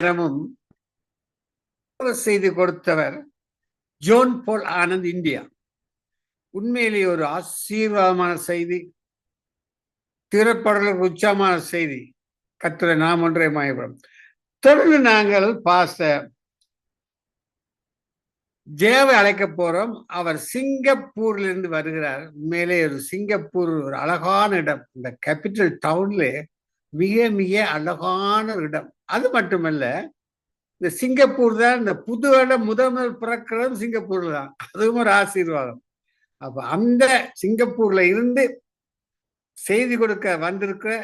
நேரமும் செய்து கொடுத்தவர் ஜோன் பால் ஆனந்த், இந்தியா. உண்மையிலேயே ஒரு ஆசீர்வாதமான செய்தி, திறப்பாடலுக்கு உச்சமான செய்தி. கர்த்தருடைய நாமம் ஒன்றே மகிமைப்படும். தொடர்ந்து நாங்கள் பாஸ்டர் ஜெயாவை அழைக்க போறோம். அவர் சிங்கப்பூர்ல இருந்து வருகிறார். உண்மையிலே ஒரு சிங்கப்பூர் ஒரு அழகான இடம். இந்த கேபிட்டல் டவுன்ல மிக மிக அழகான இடம். அது மட்டுமல்ல, இந்த சிங்கப்பூர் தான் இந்த புது இடம் முதல் பிறக்கிறதும் சிங்கப்பூர்ல தான். அதுவும் ஒரு ஆசீர்வாதம். அப்ப அந்த சிங்கப்பூர்ல இருந்து செய்தி கொடுக்க வந்திருக்கிற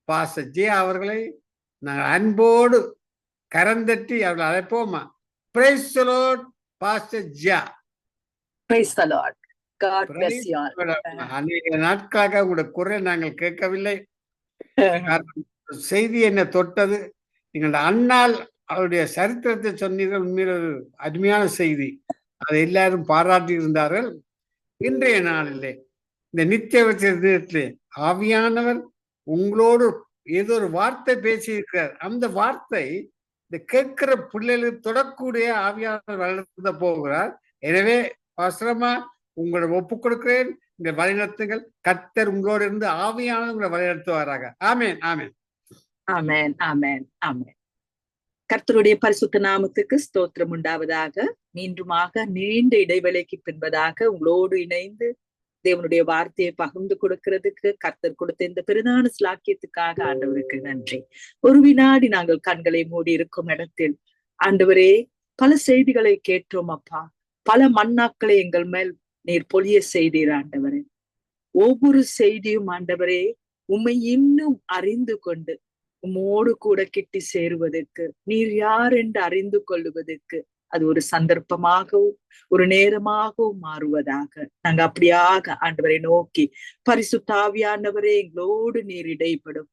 பாஸ்டர் ஜெயா அவர்களை நாங்கள் அன்போடு கரந்தட்டி அவர்களை அழைப்போமா. Praise the Lord, Pastor Jia. Praise the Lord. God bless you all. அநேக நாட்களாக உங்களுடைய குரல் நாங்கள் கேட்கவில்லை. செய்தி என்ன தொட்டது. நீங்கள் அண்ணால் அவருடைய சரித்திரத்தை சொன்னீர்கள். உண்மையில் ஒரு அருமையான செய்தி. அதை எல்லாரும் பாராட்டி இருந்தார்கள். இன்றைய நாளிலே இந்த நித்திய தினத்திலே ஆவியானவர் உங்களோடு ஏதோ ஒரு வார்த்தை பேசியிருக்கிறார். அந்த வார்த்தை இந்த கேட்கிற பிள்ளைகளுக்கு தொடக்கூடிய ஆவியானவர் வளர்த்த போகிறார். எனவே அவசரமா உங்களை ஒப்புக் கொடுக்கிறேன். இந்த வழிநடத்துங்கள். கர்த்தர் உங்களோடு இருந்து ஆவியானவர் உங்களை வழிநடத்துவாராக. ஆமேன், ஆமேன், ஆமேன், ஆமேன், ஆமேன். கர்த்தருடைய பரிசுத்த நாமத்துக்கு ஸ்தோத்திரம் உண்டாவதாக. மீண்டுமாக நீண்ட இடைவேளைக்கு பின்பதாக உங்களோடு இணைந்து தேவனுடைய வார்த்தையை பகிர்ந்து கொடுக்கிறதுக்கு கர்த்தர் கொடுத்த இந்த பெருநான சிலாக்கியத்துக்காக ஆண்டவருக்கு நன்றி. ஒரு வினாடி நாங்கள் கண்களை மூடி இருக்கும் இடத்தில் ஆண்டவரே, பல செய்திகளை கேட்டோம் அப்பா. பல மண்ணாக்களை எங்கள் மேல் நீர் பொழிய செய்தீர் ஆண்டவரே. ஒவ்வொரு செய்தியும் ஆண்டவரே உம்மை இன்னும் அறிந்து கொண்டு உம்மோடு கூட கிட்டி சேருவதற்கு, நீர் யார் என்று அறிந்து கொள்ளுவதற்கு அது ஒரு சந்தர்ப்பமாகவும் ஒரு நேரமாகவும் மாறுவதாக நாங்க அப்படியாக ஆண்டவரை நோக்கி, பரிசுத்த ஆவியானவரே எங்களோடு நீர் இடைப்படும்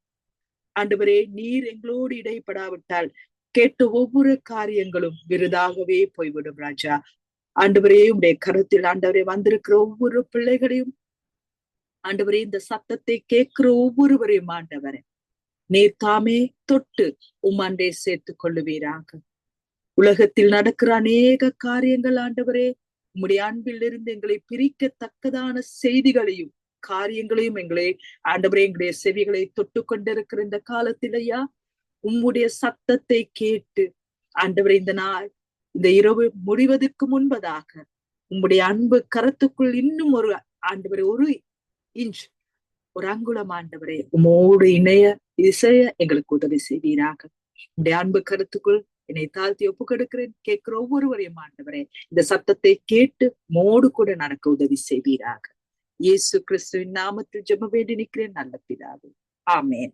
ஆண்டவரே. நீர் எங்களோடு இடைப்படாவிட்டால் கேட்ட ஒவ்வொரு காரியங்களும் விருதாகவே போய்விடும் ராஜா. ஆண்டவரே உடைய கருத்தில் ஆண்டவரே வந்திருக்கிற ஒவ்வொரு பிள்ளைகளையும் ஆண்டவரே, இந்த சத்தத்தை கேட்கிற ஒவ்வொருவரையும் ஆண்டவரே நீர் தாமே தொட்டு உம்மண்டே சேர்த்துக் கொள்ளுவீராக. உலகத்தில் நடக்கிற அநேக காரியங்கள் ஆண்டவரே உம்முடைய அன்பில் இருந்து எங்களை பிரிக்கத்தக்கதான செய்திகளையும் காரியங்களையும் எங்களை ஆண்டவரே எங்களுடைய செவிகளை தொட்டு கொண்டிருக்கிற இந்த காலத்திலையா உம்முடைய சத்தத்தை கேட்டு ஆண்டவரே இந்த நாள் இந்த இரவு முடிவதற்கு முன்பதாக உம்முடைய அன்பு கரத்துக்குள் இன்னும் ஒரு ஆண்டவரே ஒரு இன்ச் ஒரு அங்குலம் ஆண்டவரே உம்மோடு இசைய எங்களுக்கு உதவி செய்வீராக. உடைய அன்பு கருத்துக்குள் என்னை தாழ்த்தி ஒப்பு கொடுக்கிறேன். கேட்கிற ஒவ்வொருவரையும் ஆண்டவரே இந்த சத்தத்தை கேட்டு மோடு கூட நடக்க உதவி செய்வீராக. இயேசு கிறிஸ்துவின் நாமத்தில் ஜெபம் வேண்டி நிற்கிறேன் நல்ல பிதாவே, ஆமேன்.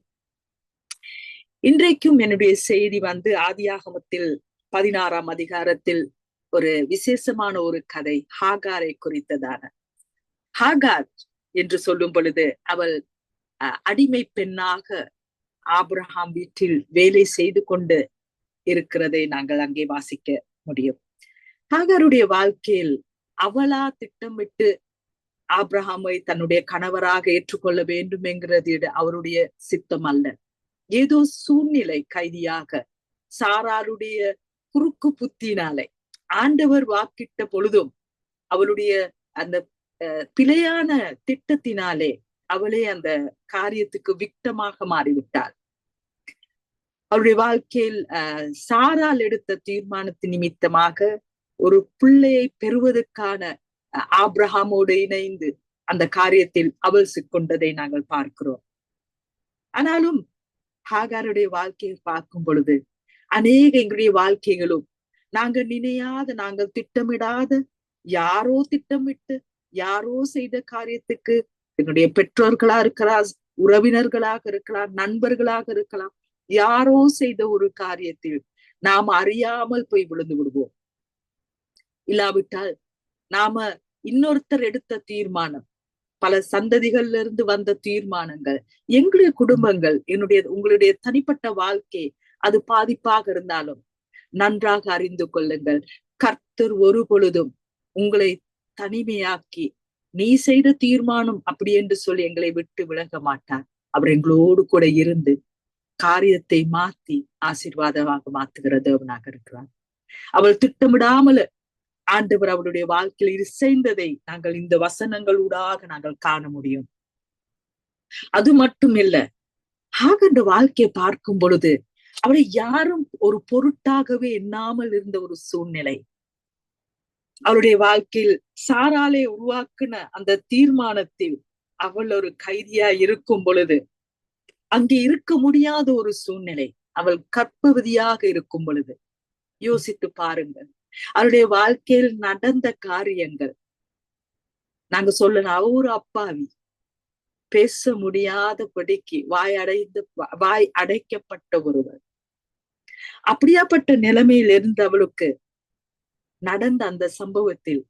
இன்றைக்கும் என்னுடைய செய்தி ஆதியாகமத்தில் 16ஆம் அதிகாரத்தில் ஒரு விசேஷமான ஒரு கதை, ஹாகாரை குறித்ததான. ஹாகார் என்று சொல்லும் பொழுது அவள் அடிமை பெண்ணாக ஆபிரகாம் வீட்டில் வேலை செய்து கொண்டு இருக்கிறதை நாங்கள் அங்கே வாசிக்க முடியும். ஹாகாருடைய வாழ்க்கையில் அவளா திட்டமிட்டு ஆபிரகாமை தன்னுடைய கணவராக ஏற்றுக்கொள்ள வேண்டும் என்கிறது அவருடைய சித்தம் அல்ல. ஏதோ சூழ்நிலை கைதியாக சாராருடைய குறுக்கு புத்தினாலே ஆண்டவர் வாக்கிட்ட பொழுதும் அவளுடைய அந்த பிழையான திட்டத்தினாலே அவளே அந்த காரியத்துக்கு விக்டமாக மாறிவிட்டாள். அவருடைய வாழ்க்கையில் சாரால் எடுத்த தீர்மானத்தின் நிமித்தமாக ஒரு பிள்ளையை பெறுவதற்கான ஆபிரகாமோடு இணைந்து அந்த காரியத்தில் அவள் சிக்கொண்டதை நாங்கள் பார்க்கிறோம். ஆனாலும் ஹாகாருடைய வாழ்க்கையை பார்க்கும் பொழுது அநேக எங்களுடைய வாழ்க்கைகளும் நாங்கள் நினையாத, நாங்கள் திட்டமிடாத, யாரோ திட்டமிட்டு யாரோ செய்த காரியத்துக்கு என்னுடைய பெற்றோர்களா இருக்கலாம், உறவினர்களாக இருக்கலாம், நண்பர்களாக இருக்கலாம், யாரோ செய்த ஒரு காரியத்தில் நாம் அறியாமல் போய் விழுந்து விடுவோம். இல்லாவிட்டால் நாம இன்னொருத்தர் எடுத்த தீர்மானம், பல சந்ததிகள்ல இருந்து வந்த தீர்மானங்கள், எங்களுடைய குடும்பங்கள், உங்களுடைய தனிப்பட்ட வாழ்க்கை அது பாதிப்பாக இருந்தாலும் நன்றாக அறிந்து கொள்ளுங்கள். கர்த்தர் ஒரு பொழுதும் உங்களை தனிமையாக்கி நீ செய்த தீர்மானம் அப்படி என்று சொல்லி எங்களை விட்டு விலக மாட்டார். அவர் எங்களோடு கூட இருந்து காரியத்தை மாத்தி ஆசீர்வாதமாக மாத்துகிற தேவனாக இருக்கிறார். அவள் திட்டமிடாமல் ஆண்டவர் அவருடைய வாழ்க்கையில் இசைந்ததை நாங்கள் இந்த வசனங்களூடாக நாங்கள் காண முடியும். அது மட்டும் இல்ல, ஆகண்ட வாழ்க்கையை பார்க்கும் பொழுது அவளை யாரும் ஒரு பொருட்டாகவே எண்ணாமல் இருந்த ஒரு சூழ்நிலை. அவளுடைய வாழ்க்கையில் சாராலே உருவாக்குன அந்த தீர்மானத்தில் அவள் ஒரு கைதியா இருக்கும் பொழுது அங்கே இருக்க முடியாத ஒரு சூழ்நிலை. அவள் கர்ப்பவதியாக இருக்கும் பொழுது யோசித்து பாருங்கள், அவருடைய வாழ்க்கையில் நடந்த காரியங்கள். நாங்க சொல்லலாம், ஒரு அப்பாவி, பேச முடியாதபடிக்கு வாய் அடைக்கப்பட்ட ஒருவர். அப்படியாப்பட்ட நிலைமையில் இருந்து அவளுக்கு நடந்த அந்த சம்பவத்தில்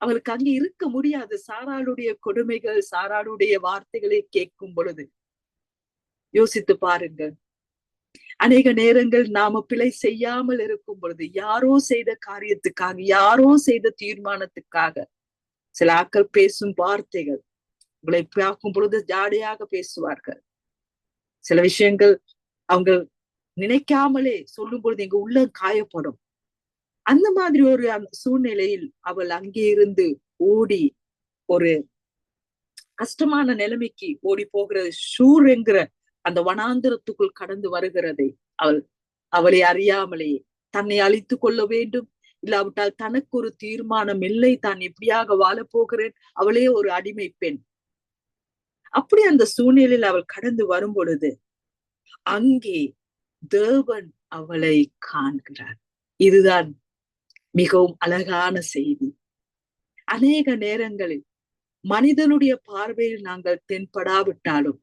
அவளுக்கு அங்கே இருக்க முடியாது. சாராளுடைய கொடுமைகள், சாராளுடைய வார்த்தைகளை கேட்கும் பொழுது யோசித்து பாருங்கள். அநேக நேரங்கள் நாம பிழை செய்யாமல் இருக்கும் பொழுது, யாரோ செய்த காரியத்துக்காக, யாரோ செய்த தீர்மானத்துக்காக சில ஆக்கள் பேசும் வார்த்தைகள் உங்களை பார்க்கும் பொழுது ஜாடையாக பேசுவார்கள். சில விஷயங்கள் அவங்க நினைக்காமலே சொல்லும் பொழுது எங்க உள்ள காயப்படும். அந்த மாதிரி ஒரு சூழ்நிலையில் அவள் அங்கே இருந்து ஓடி ஒரு கஷ்டமான நிலைமைக்கு ஓடி போகிறது. ஷூர் என்கிற அந்த வனாந்திரத்துக்குள் கடந்து வருகிறதை அவளை அறியாமலேயே தன்னை அழித்து கொள்ள வேண்டும், இல்லாவிட்டால் தனக்கு ஒரு தீர்மானம் இல்லை, தான் எப்படியாக வாழப் போகிறேன். அவளே ஒரு அடிமை பெண். அப்படி அந்த சூழ்நிலையில் அவள் கடந்து வரும் பொழுது அங்கே தேவன் அவளை காண்கிறார். இதுதான் மிகவும் அழகான செய்தி. அநேக நேரங்களில் மனிதனுடைய பார்வையில் நாங்கள் தென்படாவிட்டாலும்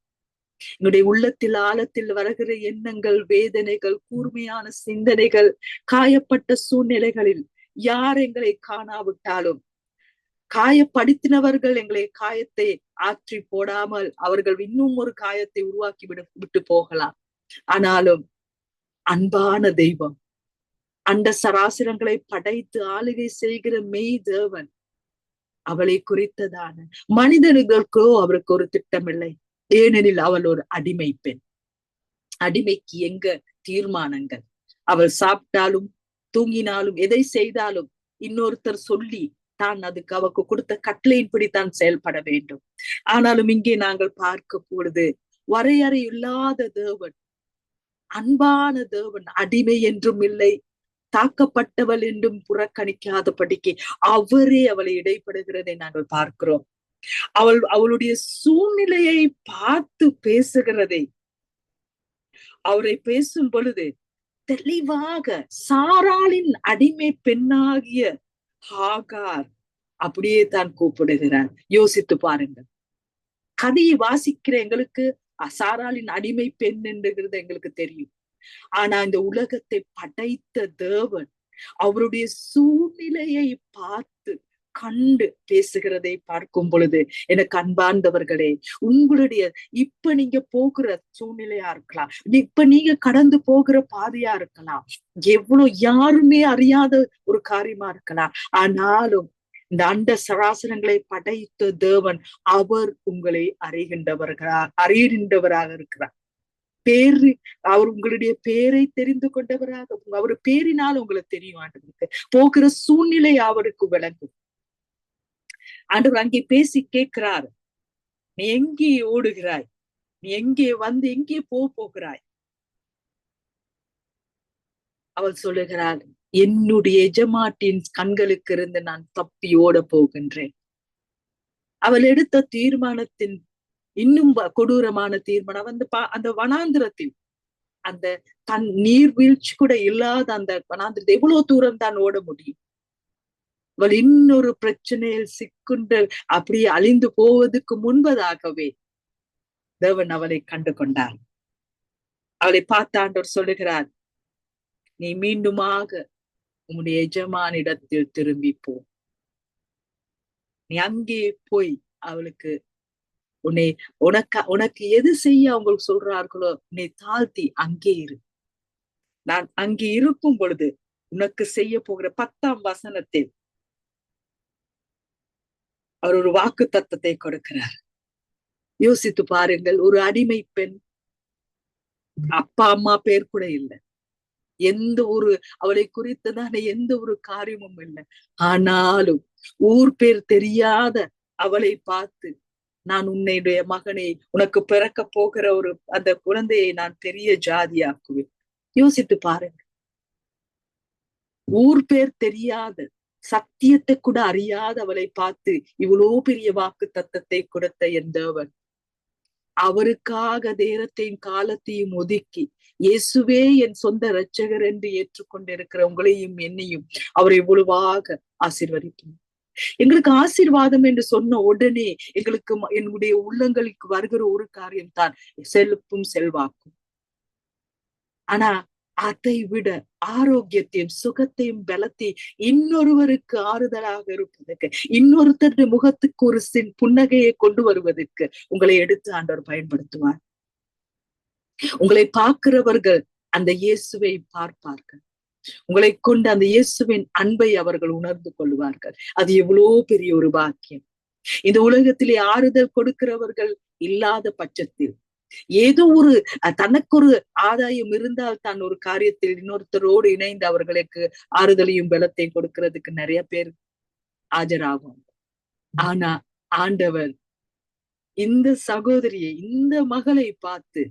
எங்களுடைய உள்ளத்தில் ஆழத்தில் வருகிற எண்ணங்கள், வேதனைகள், கூர்மையான சிந்தனைகள், காயப்பட்ட சூழ்நிலைகளில் யார் எங்களை காணாவிட்டாலும், காயப்படுத்தினவர்கள் எங்களை காயத்தை ஆற்றி போடாமல் அவர்கள் இன்னும் ஒரு காயத்தை உருவாக்கி விட்டு போகலாம். ஆனாலும் அன்பான தெய்வம், அண்ட சராசரங்களை படைத்து ஆளுகை செய்கிற மெய் தேவன் அவளை குறித்ததான மனிதர்களுக்கோ அவருக்கு ஒரு திட்டமில்லை. ஏனெனில் அவள் ஒரு அடிமை பெண். அடிமைக்கு எங்க தீர்மானங்கள்? அவள் சாப்பிட்டாலும் தூங்கினாலும் எதை செய்தாலும் இன்னொருத்தர் சொல்லி தான் அதுக்கு அவருக்கு கொடுத்த கட்டளையின்படி தான் செயல்பட வேண்டும். ஆனாலும் இங்கே நாங்கள் பார்க்க பொழுது வரையறை இல்லாத தேவன், அன்பான தேவன், அடிமை என்றும் இல்லை, தாக்கப்பட்டவள் என்றும் புறக்கணிக்காதபடிக்கு அவரே அவளை இடைப்படுகிறதை நாங்கள் பார்க்கிறோம். அவளுடைய சூழ்நிலையை பார்த்து பேசுகிறதை, அவரை பேசும் பொழுது தெளிவாக சாராளின் அடிமை பெண்ணாகிய ஹாகார் அப்படியே தான் கூப்பிடுகிறார். யோசித்து பாருங்கள். கதையை வாசிக்கிற எங்களுக்கு சாராளின் அடிமை பெண் என்கிறது எங்களுக்கு தெரியும். ஆனா இந்த உலகத்தை படைத்த தேவன் அவருடைய சூழ்நிலையை பார்த்து கண்டு பேசுகிறதை பார்க்கும் பொழுது எனக்கு அன்பார்ந்தவர்களே, உங்களுடைய இப்ப நீங்க போகிற சூழ்நிலையா இருக்கலாம், இப்ப நீங்க கடந்து போகிற பாதையா இருக்கலாம், எவ்வளவு யாருமே அறியாத ஒரு காரியமா இருக்கலாம். ஆனாலும் இந்த அண்ட சராசரங்களை படைத்த தேவன் அவர் உங்களை அறிகின்றவராக இருக்கிறார். அவர் உங்களுடைய பேரை தெரிந்து கொண்டவராக, அவர் பேரினால் உங்களுக்கு தெரியும். ஆண்டவருக்கு போகிற சூழ்நிலை அவருக்கு விளங்கும். ஆண்டவர் அங்கே பேசி கேட்கிறார், நீ எங்கே ஓடுகிறாய்? நீ எங்கே வந்து எங்கே போகிறாய்? அவள் சொல்லுகிறாள், என்னுடைய எஜமாட்டின் கண்களுக்கு இருந்து நான் தப்பி ஓட போகின்றேன். அவள் எடுத்த தீர்மானத்தின் இன்னும் கொடூரமான தீர்மானம். அந்த வனாந்திரத்தில், அந்த தன் நீர்வீழ்ச்சி கூட இல்லாத அந்த வனாந்திரத்தை எவ்வளவு தூரம் தான் ஓட முடியும்? அவள் இன்னொரு பிரச்சனையில் சிக்குண்டு அப்படியே அழிந்து போவதற்கு முன்பதாகவே தேவன் அவளை கண்டு கொண்டார். அவளை பார்த்த ஆண்டவர் சொல்லுகிறார், நீ மீண்டுமாக உன்னுடைய எஜமானிடத்தில் திரும்பி போ. நீ அங்கே போய் அவளுக்கு உனக்கு எது செய்ய அவங்களுக்கு சொல்றார்களோ நீ தாழ்த்தி அங்கே இரு. நான் அங்கே இருக்கும் பொழுது உனக்கு செய்ய போகிற 10ஆம் வசனத்தில் அவர் ஒரு வாக்கு தத்தத்தை கொடுக்கிறார். யோசித்து பாருங்கள், ஒரு அடிமை பெண் அப்பா அம்மா பேர் கூட இல்லை, எந்த ஒரு அவளை குறித்ததான எந்த ஒரு காரியமும் இல்லை. ஆனாலும் ஊர் பேர் தெரியாத அவளை பார்த்து, நான் உன்னுடைய மகனை, உனக்கு பிறக்க போகிற ஒரு அந்த குழந்தையை நான் பெரிய ஜாதியாக்குவேன். யோசித்து பாருங்க. ஊர் பேர் தெரியாத, சத்தியத்தை கூட அறியாத அவளை பார்த்து இவ்வளோ பெரிய வாக்கு தத்தத்தை கொடுத்த என் தேவன் அவருக்காக நேரத்தையும் காலத்தையும் ஒதுக்கி, இயேசுவே என் சொந்த இரட்சகர் என்று ஏற்றுக்கொண்டிருக்கிற உங்களையும் என்னையும் அவர் எவ்வளவாக ஆசீர்வதிக்கும். எங்களுக்கு ஆசீர்வாதம் என்று சொன்ன உடனே எங்களுக்கு என்னுடைய உள்ளங்களுக்கு வருகிற ஒரு காரியம் தான் செல்வப்பும் செல்வாக்கும். ஆனா அதை விட ஆரோக்கியத்தையும் சுகத்தையும் பலத்தையும் இன்னொருவருக்கு ஆறுதலாக இருப்பதற்கு, இன்னொருத்தருடைய முகத்துக்கு ஒரு புன்னகையை கொண்டு வருவதற்கு உங்களை எடுத்து ஆண்டவர் பயன்படுத்துவார். உங்களை பார்க்கிறவர்கள் அந்த இயேசுவை பார்ப்பார்கள். உங்களை கொண்டு அந்த இயேசுவின் அன்பை அவர்கள் உணர்ந்து கொள்வார்கள். அது எவ்வளவு பெரிய ஒரு பாக்கியம். இந்த உலகத்திலே ஆறுதல் கொடுக்கிறவர்கள் இல்லாத பட்சத்தில், ஏதோ ஒரு தனக்கு ஒரு ஆதாயம் இருந்தால் தான் ஒரு காரியத்தில் இன்னொருத்தரோடு இணைந்து அவர்களுக்கு ஆறுதலையும் பலத்தையும் கொடுக்கிறதுக்கு நிறைய பேர் ஆஜராகும். ஆனா ஆண்டவர் இந்த சகோதரியை, இந்த மகளை பார்த்து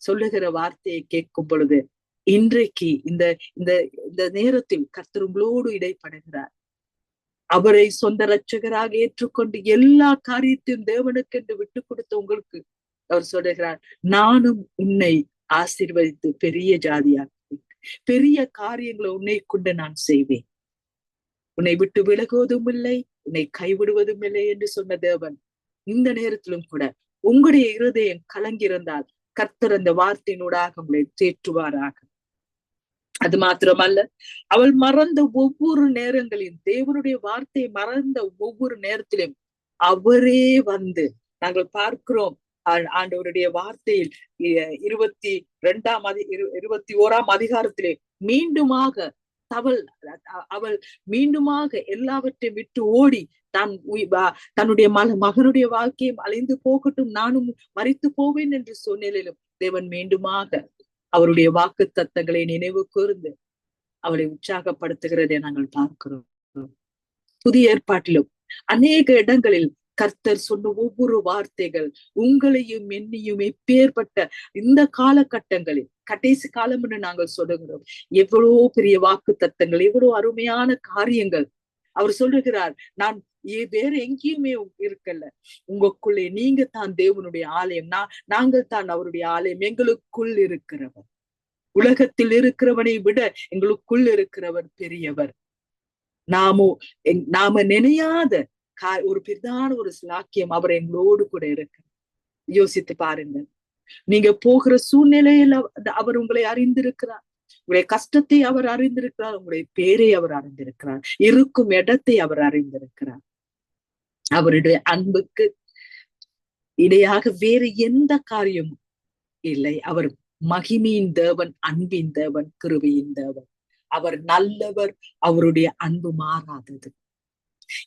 சொல்லுகிற வார்த்தையை கேட்கும் பொழுது, இன்றைக்கு இந்த இந்த இந்த நேரத்தில் கர்த்தர் உங்களோடு இடைப்படுகிறார். அவரை சொந்த இரட்சகராக ஏற்றுக்கொண்டு எல்லா காரியத்தையும் தேவனுக்கு என்று விட்டு கொடுத்த உங்களுக்கு அவர் சொல்லுகிறார், நானும் உன்னை ஆசீர்வதித்து பெரிய ஜாதியாக்குவேன், பெரிய காரியங்களை உன்னை கொண்டு நான் செய்வேன், உன்னை விட்டு விலகுவதும் இல்லை, உன்னை கைவிடுவதும் இல்லை என்று சொன்ன தேவன் இந்த நேரத்திலும் கூட உங்களுடைய இருதயம் கலங்கியிருந்தால் கர்த்தர் அந்த வார்த்தையினூடாக உங்களை தேற்றுவாராக. அது மாத்திரமல்ல, அவள் மறந்த ஒவ்வொரு நேரங்களிலும், தேவனுடைய வார்த்தையை மறந்த ஒவ்வொரு நேரத்திலும் அவரே வந்து, நாங்கள் பார்க்கிறோம் ஆண்டவருடைய வார்த்தையில் 21ஆம் அதிகாரத்திலே மீண்டுமாக அவள் மீண்டுமாக எல்லாவற்றையும் விட்டு ஓடி தன்னுடைய மகனுடைய வாழ்க்கையும் அழிந்து போகட்டும், நானும் மரித்து போவேன் என்று சொன்னிலும் தேவன் மீண்டுமாக அவருடைய வாக்கு தத்தங்களை நினைவு கூர்ந்து அவளை உற்சாகப்படுத்துகிறதை நாங்கள் பார்க்கிறோம். புதிய ஏற்பாட்டிலும் அநேக இடங்களில் கர்த்தர் சொன்ன ஒவ்வொரு வார்த்தைகள் உங்களையும் என்னையும் எப்பேற்பட்ட இந்த காலகட்டங்களில், கடைசி காலம் என்று நாங்கள் சொல்லுகிறோம், எவ்வளவு பெரிய வாக்கு தத்தங்கள், எவ்வளவு அருமையான காரியங்கள் அவர் சொல்லுகிறார். நான் வேற எங்கேயுமே இருக்கல, உங்களுக்குள்ளே நீங்க தான் தேவனுடைய ஆலயம், நாங்கள் தான் அவருடைய ஆலயம், எங்களுக்குள் இருக்கிறவர், உலகத்தில் இருக்கிறவனை விட எங்களுக்குள் இருக்கிறவர் பெரியவர். நாம நினையாத ஒரு பிரதான ஒரு சாக்கியம் அவர் எங்களோடு கூட இருக்கு. யோசித்து பாருங்க. நீங்க போகிற சூழ்நிலையில அவர் உங்களை அறிந்திருக்கிறார், உங்களுடைய கஷ்டத்தை அவர் அறிந்திருக்கிறார், உங்களுடைய பேரை அவர் அறிந்திருக்கிறார், இருக்கும் இடத்தை அவர் அறிந்திருக்கிறார். அவருடைய அன்புக்கு இடையாக வேறு எந்த காரியமும் இல்லை. அவர் மகிமையின் தேவன், அன்பின் தேவன், கிருபையின் தேவன். அவர் நல்லவர், அவருடைய அன்பு மாறாதது.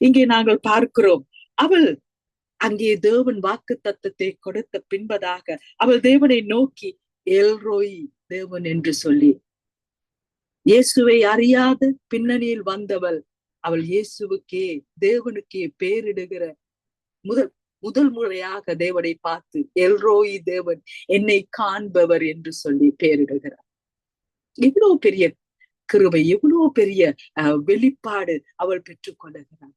இங்கே நாங்கள் பார்க்கிறோம், அவள் அங்கே தேவன் வாக்கு தத்தத்தை கொடுத்த பின்பதாக அவள் தேவனை நோக்கி எல்ரோய், தேவன் என்று சொல்லி, இயேசுவை அறியாத பின்னணியில் வந்தவள் அவள் இயேசுவுக்கே, தேவனுக்கே பேரிடுகிற முதல் முறையாக தேவனை பார்த்து எல்ரோய், தேவன் என்னை காண்பவர் என்று சொல்லி பேரிடுகிறார். எவ்வளவு பெரிய கிருபை, எவ்வளவு பெரிய வெளிப்பாடு அவள் பெற்றுக் கொள்ளுகிறார்.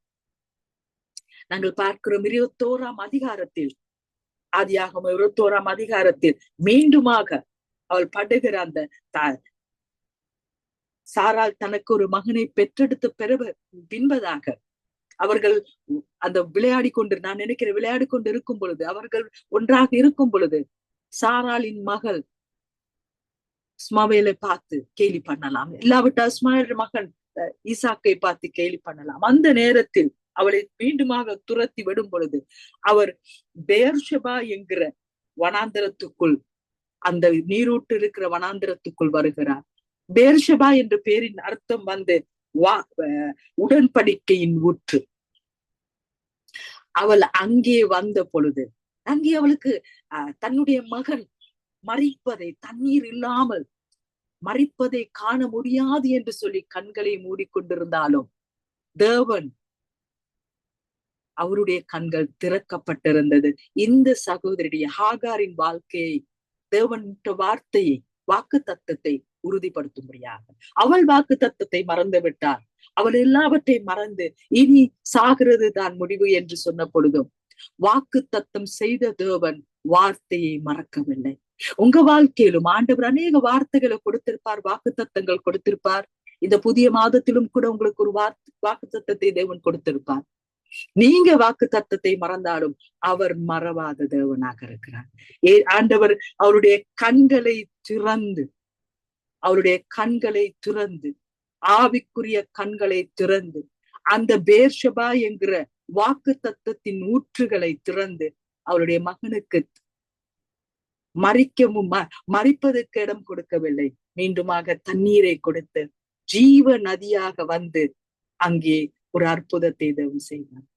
நாங்கள் பார்க்கிறோம் 21ஆம் அதிகாரத்தில், ஆதியாகமம் 21ஆம் அதிகாரத்தில் மீண்டுமாக அவள் படுகிற அந்த சாராள் தனக்கு ஒரு மகனை பெற்றெடுத்த பின்பதாக அவர்கள் அந்த விளையாடி கொண்டு இருக்கும் பொழுது, அவர்கள் ஒன்றாக இருக்கும் பொழுது, சாராளின் மகள் இஸ்மாவேலை பார்த்து கேலி பண்ணலாம், இல்லாவிட்டால் இஸ்மாவேலின் மகன் ஈசாக்கை பார்த்து கேலி பண்ணலாம். அந்த நேரத்தில் அவளை மீண்டுமாக துரத்தி விடும் பொழுது அவர் பெயர்ஷெபா என்கிற வனாந்தரத்துக்குள், அந்த நீரூட்டு இருக்கிற வனாந்தரத்துக்குள் வருகிறார். பெயர்ஷெபா என்ற பேரின் அர்த்தம் வந்து உடன்படிக்கையின் ஊற்று. அவள் அங்கே வந்த பொழுது, அங்கே அவளுக்கு தன்னுடைய மகன் மரிப்பதை, தண்ணீர் இல்லாமல் மரிப்பதை காண முடியாது என்று சொல்லி கண்களை மூடிக்கொண்டிருந்தாலும் தேவன் அவருடைய கண்கள் திறக்கப்பட்டிருந்தது. இந்த சகோதரியுடைய ஹாகாரின் வாழ்க்கையை, தேவன் வார்த்தையை, வாக்கு தத்தத்தை உறுதிப்படுத்தும்படியாக அவள் வாக்கு தத்தத்தை மறந்து விட்டார். அவள் எல்லாவற்றையும் மறந்து இனி சாகிறது தான் முடிவு என்று சொன்ன பொழுதும் வாக்கு தத்தம் செய்த தேவன் வார்த்தையை மறக்கவில்லை. உங்க வாழ்க்கையிலும் ஆண்டவர் அநேக வார்த்தைகளை கொடுத்திருப்பார், வாக்கு தத்தங்கள் கொடுத்திருப்பார். இந்த புதிய மாதத்திலும் கூட உங்களுக்கு ஒரு வாக்கு தத்தத்தை தேவன் கொடுத்திருப்பார். நீங்க வாக்கு தத்தத்தை மறந்தாலும் அவர் மறவாத தேவனாக இருக்கிறார். ஆண்டவர் அவருடைய கண்களை திறந்து ஆவிக்குரிய கண்களை திறந்து அந்த பேர்ஷபா என்கிற வாக்கு தத்தத்தின் ஊற்றுகளை திறந்து அவருடைய மகனுக்கு மறிப்பதற்கு இடம் கொடுக்கவில்லை. மீண்டுமாக தண்ணீரை கொடுத்து ஜீவ நதியாக வந்து அங்கே ஒரு அற்புதத்தை தேவன் செய்வார்.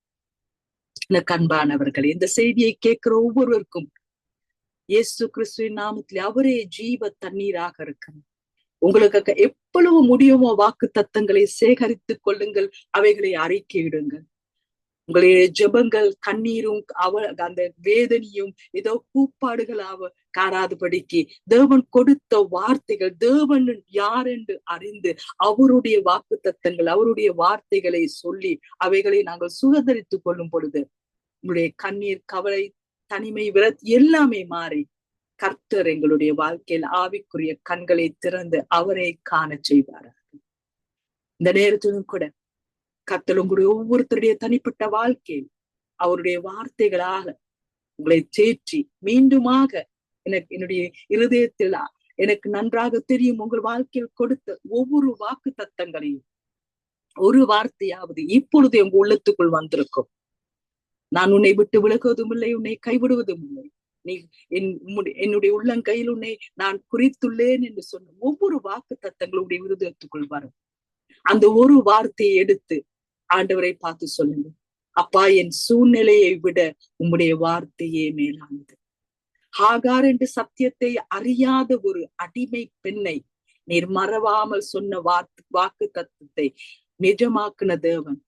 கண்பானவர்கள், இந்த செய்தியை கேட்கிற ஒவ்வொருவருக்கும் இயேசு கிறிஸ்துவின் நாமத்தில் அவரே ஜீவ தண்ணீராக இருக்கிறார். உங்களுக்கு எவ்வளவு முடியுமோ வாக்கு தத்தங்களை சேகரித்துக் கொள்ளுங்கள், அவைகளை அறிக்கையிடுங்கள். உங்களுடைய ஜெபங்கள் கண்ணீரும் அந்த வேதனையும் ஏதோ கூப்பாடுகளாக காராதபடிக்கு தேவன் கொடுத்த வார்த்தைகள், தேவன் யார் என்று அறிந்து அவருடைய வாக்கு தத்தங்கள், அவருடைய வார்த்தைகளை சொல்லி அவைகளை நாங்கள் சுதந்திரித்துக் கொள்ளும் பொழுது உங்களுடைய கண்ணீர், கவலை, தனிமை, விரத் எல்லாமே மாறி கர்த்தர் எங்களுடைய வாழ்க்கையில் ஆவிக்குரிய கண்களை திறந்து அவரை காண செய்வார்கள். இந்த நேரத்திலும் கூட கர்த்தர் உங்களுடைய ஒவ்வொருத்தருடைய தனிப்பட்ட வாழ்க்கையில் அவருடைய வார்த்தைகளால உங்களை தேற்றி மீண்டுமாக என்னுடைய இருதயத்தில் எனக்கு நன்றாக தெரியும் உங்கள் வாழ்க்கையில் கொடுத்த ஒவ்வொரு வாக்கு தத்தங்களையும் ஒரு வார்த்தையாவது இப்பொழுது உங்க உள்ளத்துக்குள் வந்திருக்கும். நான் உன்னை விட்டு விலகுவதும் இல்லை, உன்னை கைவிடுவதும் இல்லை, நீ என்னுடைய உள்ளங்கையில் உன்னை நான் குறித்துள்ளேன் என்று சொன்ன ஒவ்வொரு வாக்கு தத்தங்களுடைய இருதயத்துக்குள் வரும். அந்த ஒரு வார்த்தையை எடுத்து ஆண்டவரை பார்த்து சொல்லுங்க, அப்பா என் சூழ்நிலையை விட உம்முடைய வார்த்தையே மேலானது. ஹாகார் என்று சத்தியத்தை அறியாத ஒரு அடிமை பெண்ணை நீர் மறவாமல் சொன்ன வாக்கு தத்தத்தை நிஜமாக்குன தேவன்.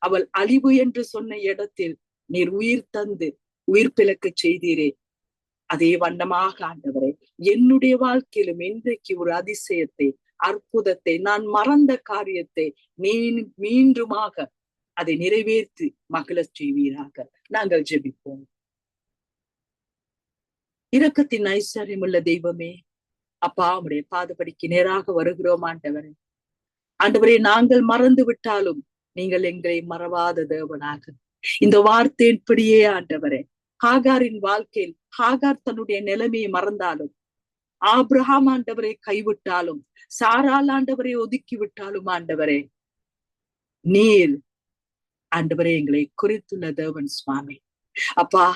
அவள் அழிவு என்று சொன்ன இடத்தில் நீர் உயிர் தந்து உயிர் பிளக்க செய்தீரே, அதே வண்ணமாக ஆண்டவரே என்னுடைய வாழ்க்கையிலும் இன்றைக்கு ஒரு அதிசயத்தை, அற்புதத்தை, நான் மறந்த காரியத்தை நீ மீண்டுமாக அதை நிறைவேற்றி மகிழச் செய்வீராக. நாங்கள் ஜெபிப்போம். இரக்கத்தின் ஐஸ்வர்யம் உள்ள தெய்வமே, அப்பா உம்முடைய பாதப்படிக்கு நேராக வருகிறோம் ஆண்டவரே. ஆண்டவரே நாங்கள் மறந்து விட்டாலும் நீங்கள் எங்களை மறவாத தேவனாக இந்த வார்த்தையின்படியே ஆண்டவரே ஹாகாரின் வாழ்க்கையில் ஹாகார் தன்னுடைய நிலைமையை மறந்தாலும், ஆபிரகாம் ஆண்டவரை கைவிட்டாலும், சாராள் ஆண்டவரை ஒதுக்கி விட்டாலும் ஆண்டவரே நீர் ஆண்டவரே எங்களை குறித்துள்ள தேவன் சுவாமி. அப்பா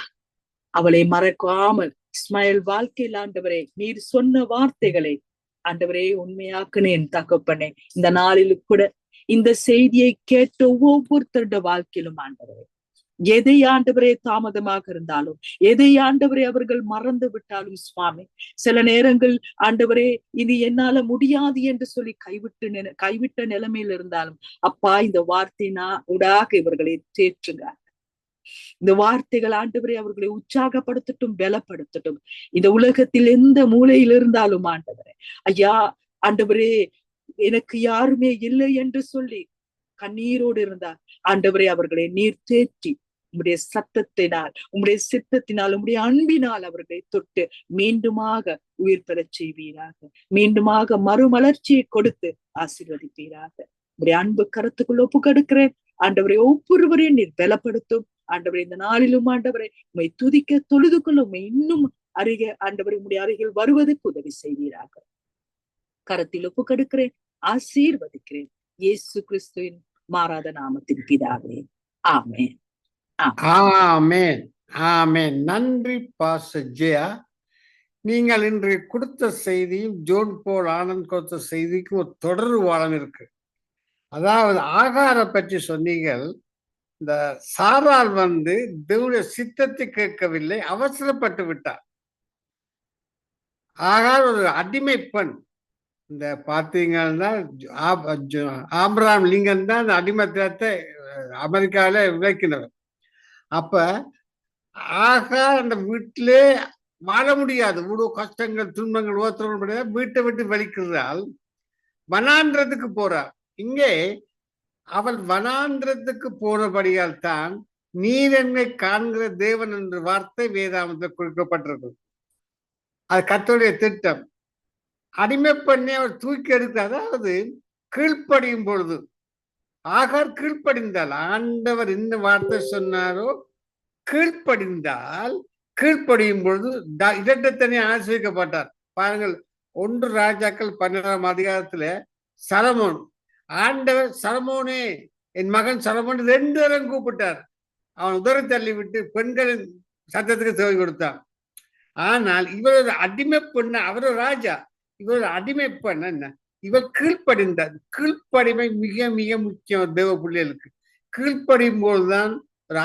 அவளை மறக்காமல் இஸ்மாயில் வாழ்க்கையில் ஆண்டவரே நீர் சொன்ன வார்த்தைகளை ஆண்டவரே உண்மையாக்குனேன் தகப்பனே. இந்த நாளில் கூட இந்த செய்தியை கேட்ட ஒவ்வொருத்தருடைய வாழ்க்கையிலும் ஆண்டவரே எதை ஆண்டவரே தாமதமாக இருந்தாலும், எதை ஆண்டவரே அவர்கள் மறந்து விட்டாலும் சுவாமி, சில நேரங்கள் ஆண்டவரே இது என்னால முடியாது என்று சொல்லி கைவிட்ட நிலைமையில் இருந்தாலும் அப்பா இந்த வார்த்தைனா உடாக இவர்களை தேற்றுங்க. இந்த வார்த்தைகள் ஆண்டவரே அவர்களை உற்சாகப்படுத்தட்டும், பலப்படுத்தட்டும். இந்த உலகத்தில் எந்த மூலையில் இருந்தாலும் ஆண்டவரே ஐயா ஆண்டவரே எனக்கு யாருமே இல்லை என்று சொல்லி கண்ணீரோடு இருந்தார் ஆண்டவரே அவர்களை நீர் தேற்றி உம்முடைய சத்தத்தினால், உம்முடைய சித்தத்தினால், உம்முடைய அன்பினால் அவர்களை தொட்டு மீண்டுமாக உயிர் பெறச் செய்வீராக. மீண்டுமாக மறுமலர்ச்சியை கொடுத்து ஆசீர்வதிப்பீராக. உம்முடைய அன்பு கருத்துக்குள் ஒப்பு கொடுக்கிறேன் ஆண்டவரை. ஒவ்வொருவரையும் நீர் பலப்படுத்தும் ஆண்டவரை. இந்த நாளிலும் ஆண்டவரை உம்மை துதிக்க தொழுது கொள்ள உம்மை இன்னும் அருகே ஆண்டவரை உம்முடைய அருகில் வருவதற்கு உதவி செய்வீராக. கரத்தில் ஒப்பு கொடுக்கிறேன், ஆசீர்வதிக்கிறேன் இயேசு கிறிஸ்துவின் மாறாத நாமத்தின் பிதாவே, ஆமென். ஆமென், ஆமென். நன்றி பாஸ்டர் ஜெயா. நீங்கள் இன்று கொடுத்த செய்தியும் ஜோன் போல் ஆனந்த் கொடுத்த செய்திக்கும் ஒரு தொடர்பாளம் இருக்கு. அதாவது ஆகாரை பற்றி சொன்னீங்கள். இந்த சாராள் தேவனுடைய சித்தத்தை கேட்கவில்லை, அவசரப்பட்டு விட்டார். ஆகார் ஒரு அடிமை பெண். இந்த பாத்தீங்கன்னா ஆப்ரஹாம் லிங்கன் தான் அந்த அடிமைத்தனத்தை அமெரிக்காவில விளக்கினவர். அப்ப ஆகார் அந்த வீட்டிலே வாழ முடியாது. இவ்வளவு கஷ்டங்கள், துன்பங்கள், ஓத்திரங்கள் வீட்டை விட்டு வெளிக்கிறாள். வனாந்திரத்துக்கு போறார். இங்கே அவள் வனாந்திரத்துக்கு போனபடியால் தான் நீர் என்னை காண்கிற தேவன் என்ற வார்த்தை வேதாமத்தில் கொடுக்கப்பட்டிருக்கு. அது கர்த்தருடைய திட்டம். அடிமை பண்ணி அவர் தூக்கி எடுக்க, அதாவது கீழ்ப்படியும் பொழுது ஆகார் கீழ்ப்படிந்தால், ஆண்டவர் என்ன வார்த்தை சொன்னாரோ கீழ்ப்படிந்தால், கீழ்ப்படியும் பொழுது இரட்டத்தனி ஆசிரியக்கப்பட்டார். பாருங்கள், 1 ராஜாக்கள் 12ஆம் அதிகாரத்துல சலமோன், ஆண்டவர் சலமோனே, என் மகன் சலமோன் 2 தரம் கூப்பிட்டார். அவன் உதறி தள்ளி விட்டு பெண்களின் சத்தத்துக்கு செவி கொடுத்தான். ஆனால் இவரது அடிமை பெண்ண, அவர் ராஜா, இவரது அடிமை பெண் என்ன, இவர் கீழ்ப்படிந்தார். கீழ்ப்படிமை மிக மிக முக்கியம் தேவ பிள்ளைகளுக்கு. கீழ்ப்படியும் போதுதான் ஒரு